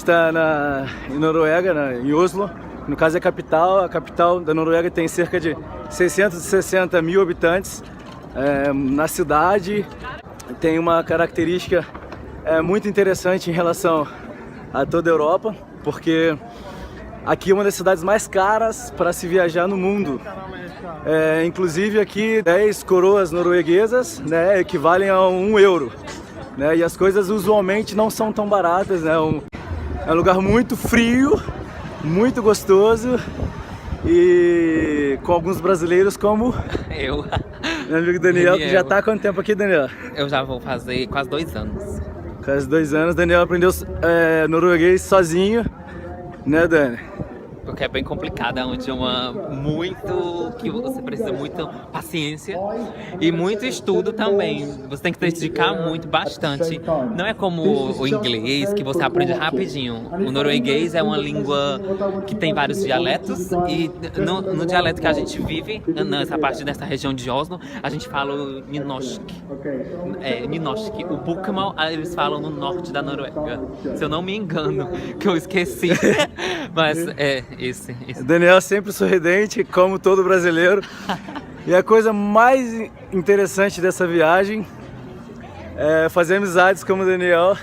está em Noruega, em Oslo. No caso é a capital da Noruega tem cerca de 660 mil habitantes. Na cidade tem uma característica muito interessante em relação a toda a Europa, porque aqui é uma das cidades mais caras para se viajar no mundo. Inclusive aqui 10 coroas norueguesas, né, equivalem a 1 euro. Né, e as coisas usualmente não são tão baratas, né? É um lugar muito frio, muito gostoso e com alguns brasileiros como eu, meu amigo Daniel, que já tá há quanto tempo aqui, Daniel? Eu já vou fazer quase 2 anos. Quase 2 anos. Daniel aprendeu norueguês sozinho, né, Dani? Porque é bem complicado, é um idioma muito que você precisa muita paciência e muito estudo também. Você tem que se dedicar muito, bastante. Não é como o inglês, que você aprende rapidinho. O norueguês é uma língua que tem vários dialetos e no dialeto que a gente vive, nessa parte dessa região de Oslo, a gente fala o nynorsk. Nynorsk. O bokmål eles falam no norte da Noruega. Se eu não me engano, que eu esqueci. Mas esse. Daniel sempre sorridente, como todo brasileiro. E a coisa mais interessante dessa viagem é fazer amizades como o Daniel,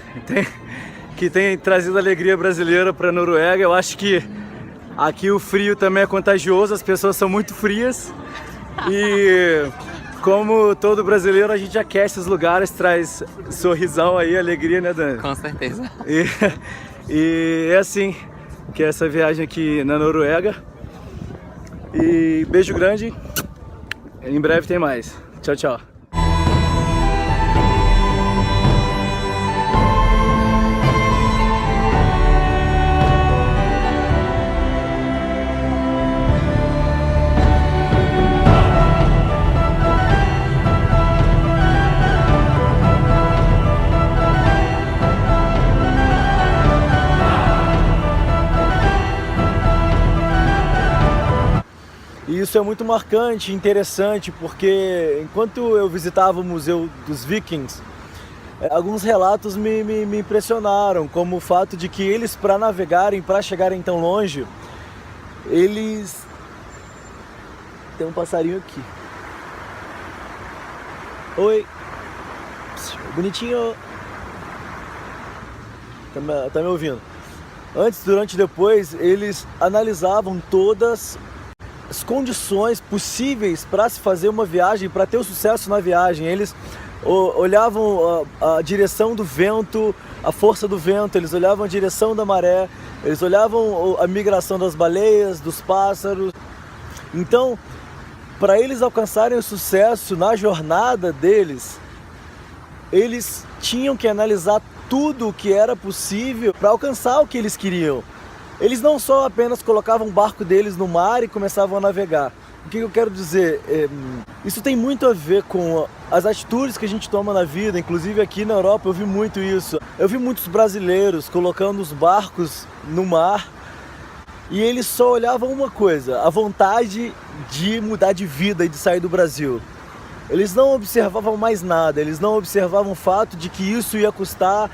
que tem trazido alegria brasileira para a Noruega. Eu acho que aqui o frio também é contagioso, as pessoas são muito frias. E como todo brasileiro, a gente aquece os lugares, traz sorrisão aí, alegria, né, Dani? Com certeza. E é assim que é essa viagem aqui na Noruega. E beijo grande. Em breve tem mais. Tchau, tchau. E isso é muito marcante, interessante, porque enquanto eu visitava o Museu dos Vikings, alguns relatos me impressionaram, como o fato de que eles, para navegarem, para chegarem tão longe, eles... Tem um passarinho aqui. Oi! Bonitinho! Tá me ouvindo? Antes, durante e depois, eles analisavam todas as condições possíveis para se fazer uma viagem, para ter o sucesso na viagem. Eles olhavam a direção do vento, a força do vento, eles olhavam a direção da maré, eles olhavam a migração das baleias, dos pássaros. Então, para eles alcançarem o sucesso na jornada deles, eles tinham que analisar tudo o que era possível para alcançar o que eles queriam. Eles não só apenas colocavam o barco deles no mar e começavam a navegar. O que eu quero dizer? Isso tem muito a ver com as atitudes que a gente toma na vida. Inclusive aqui na Europa eu vi muito isso. Eu vi muitos brasileiros colocando os barcos no mar e eles só olhavam uma coisa: a vontade de mudar de vida e de sair do Brasil. Eles não observavam mais nada, eles não observavam o fato de que isso ia custar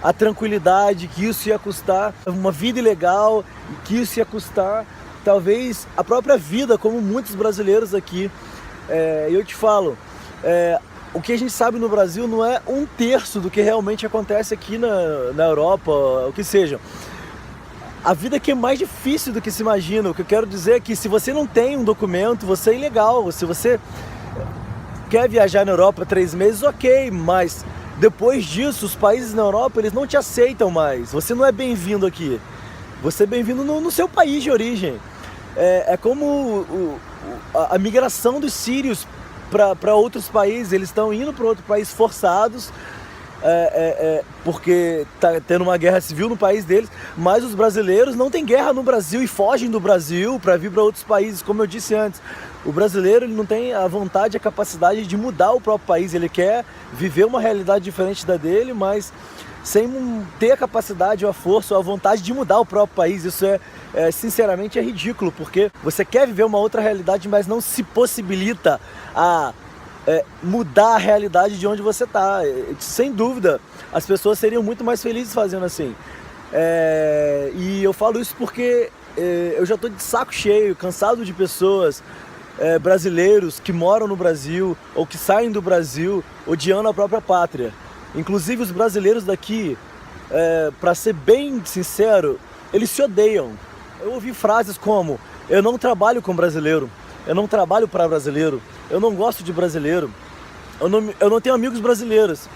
a tranquilidade, que isso ia custar uma vida ilegal, que isso ia custar talvez a própria vida, como muitos brasileiros aqui. Eu te falo, o que a gente sabe no Brasil não é 1/3 do que realmente acontece aqui na Europa, o que seja. A vida aqui é mais difícil do que se imagina. O que eu quero dizer é que se você não tem um documento, você é ilegal. Se você quer viajar na Europa 3 meses, ok, mas depois disso, os países na Europa, eles não te aceitam mais. Você não é bem-vindo aqui. Você é bem-vindo no seu país de origem. É como a migração dos sírios para outros países. Eles estão indo para outro país forçados, porque está tendo uma guerra civil no país deles, mas os brasileiros não têm guerra no Brasil e fogem do Brasil para vir para outros países. Como eu disse antes, o brasileiro ele não tem a vontade e a capacidade de mudar o próprio país. Ele quer viver uma realidade diferente da dele, mas sem ter a capacidade ou a força ou a vontade de mudar o próprio país. Isso sinceramente é ridículo, porque você quer viver uma outra realidade, mas não se possibilita a mudar a realidade de onde você está. Sem dúvida, as pessoas seriam muito mais felizes fazendo assim. E eu falo isso porque eu já estou de saco cheio, cansado de pessoas, brasileiros que moram no Brasil ou que saem do Brasil odiando a própria pátria. Inclusive os brasileiros daqui, para ser bem sincero, eles se odeiam. Eu ouvi frases como: eu não trabalho com brasileiro, eu não trabalho para brasileiro, eu não gosto de brasileiro, eu não tenho amigos brasileiros.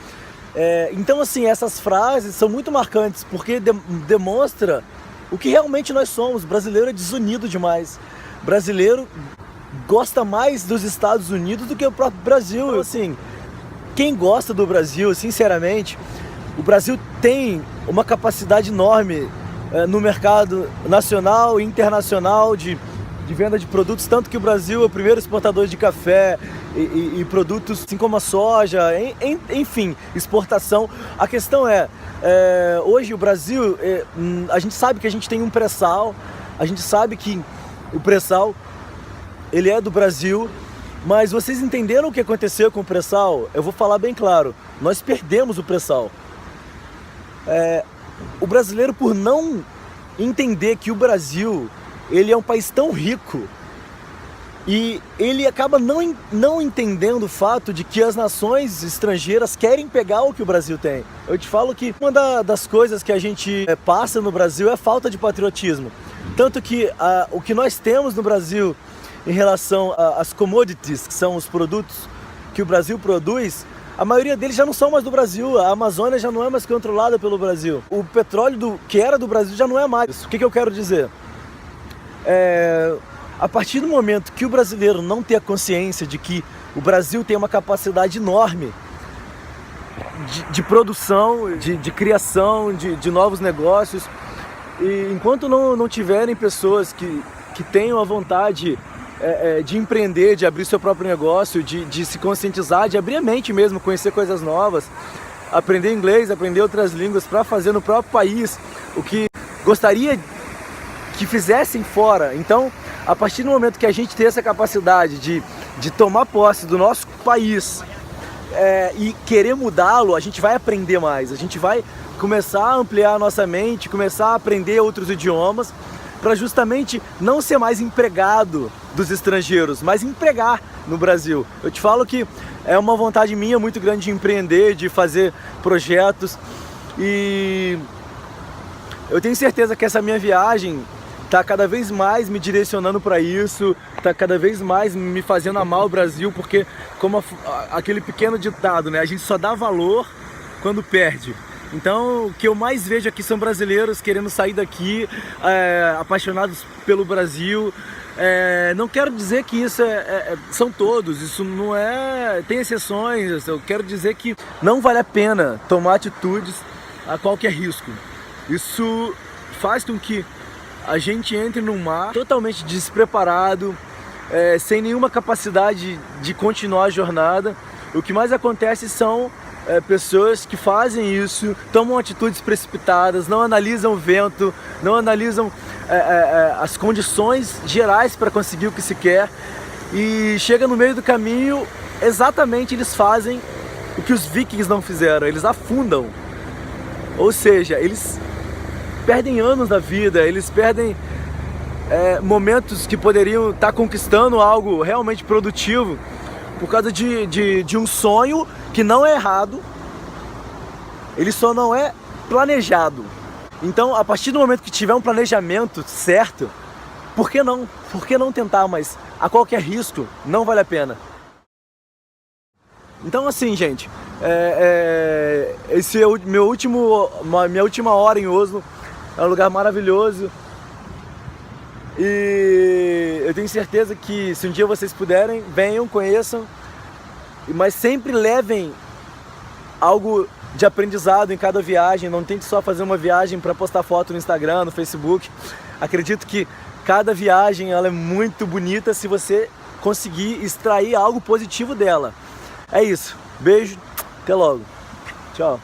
Então assim, essas frases são muito marcantes porque demonstra o que realmente nós somos. Brasileiro é desunido demais. Brasileiro gosta mais dos Estados Unidos do que o próprio Brasil. Então, assim, quem gosta do Brasil, sinceramente, o Brasil tem uma capacidade enorme no mercado nacional e internacional de venda de produtos, tanto que o Brasil é o primeiro exportador de café e produtos assim como a soja, enfim, exportação. A questão hoje o Brasil, a gente sabe que a gente tem um pré-sal, a gente sabe que o pré-sal, ele é do Brasil, mas vocês entenderam o que aconteceu com o pré-sal? Eu vou falar bem claro, nós perdemos o pré-sal. O brasileiro, por não entender que o Brasil, ele é um país tão rico, e ele acaba não entendendo o fato de que as nações estrangeiras querem pegar o que o Brasil tem. Eu te falo que uma das coisas que a gente passa no Brasil é a falta de patriotismo. Tanto que o que nós temos no Brasil em relação às commodities, que são os produtos que o Brasil produz, a maioria deles já não são mais do Brasil. A Amazônia já não é mais controlada pelo Brasil. O petróleo que era do Brasil já não é mais. O que eu quero dizer? A partir do momento que o brasileiro não tem a consciência de que o Brasil tem uma capacidade enorme de produção, de criação, de novos negócios, e enquanto não tiverem pessoas que tenham a vontade de empreender, de abrir seu próprio negócio, de se conscientizar, de abrir a mente mesmo, conhecer coisas novas, aprender inglês, aprender outras línguas para fazer no próprio país o que gostaria que fizessem fora. Então, a partir do momento que a gente tem essa capacidade de tomar posse do nosso país e querer mudá-lo, a gente vai aprender mais, a gente vai começar a ampliar a nossa mente, começar a aprender outros idiomas, para justamente não ser mais empregado dos estrangeiros, mas empregar no Brasil. Eu te falo que é uma vontade minha muito grande de empreender, de fazer projetos, e eu tenho certeza que essa minha viagem está cada vez mais me direcionando para isso, está cada vez mais me fazendo amar o Brasil, porque como aquele pequeno ditado, né? A gente só dá valor quando perde. Então, o que eu mais vejo aqui são brasileiros querendo sair daqui, apaixonados pelo Brasil. Não quero dizer que isso são todos, isso não é... Tem exceções, eu quero dizer que não vale a pena tomar atitudes a qualquer risco. Isso faz com que a gente entre num mar totalmente despreparado, sem nenhuma capacidade de continuar a jornada. O que mais acontece são pessoas que fazem isso, tomam atitudes precipitadas, não analisam o vento, não analisam as condições gerais para conseguir o que se quer, e chega no meio do caminho, exatamente eles fazem o que os vikings não fizeram, eles afundam. Ou seja, eles perdem anos da vida, eles perdem momentos que poderiam estar conquistando algo realmente produtivo por causa de um sonho que não é errado, ele só não é planejado. Então, a partir do momento que tiver um planejamento certo, por que não? Por que não tentar? Mas a qualquer risco, não vale a pena. Então, assim, gente, esse é minha última hora em Oslo. É um lugar maravilhoso. E eu tenho certeza que se um dia vocês puderem, venham, conheçam, mas sempre levem algo de aprendizado em cada viagem. Não tente só fazer uma viagem para postar foto no Instagram, no Facebook. Acredito que cada viagem ela é muito bonita se você conseguir extrair algo positivo dela. É isso. Beijo, até logo. Tchau.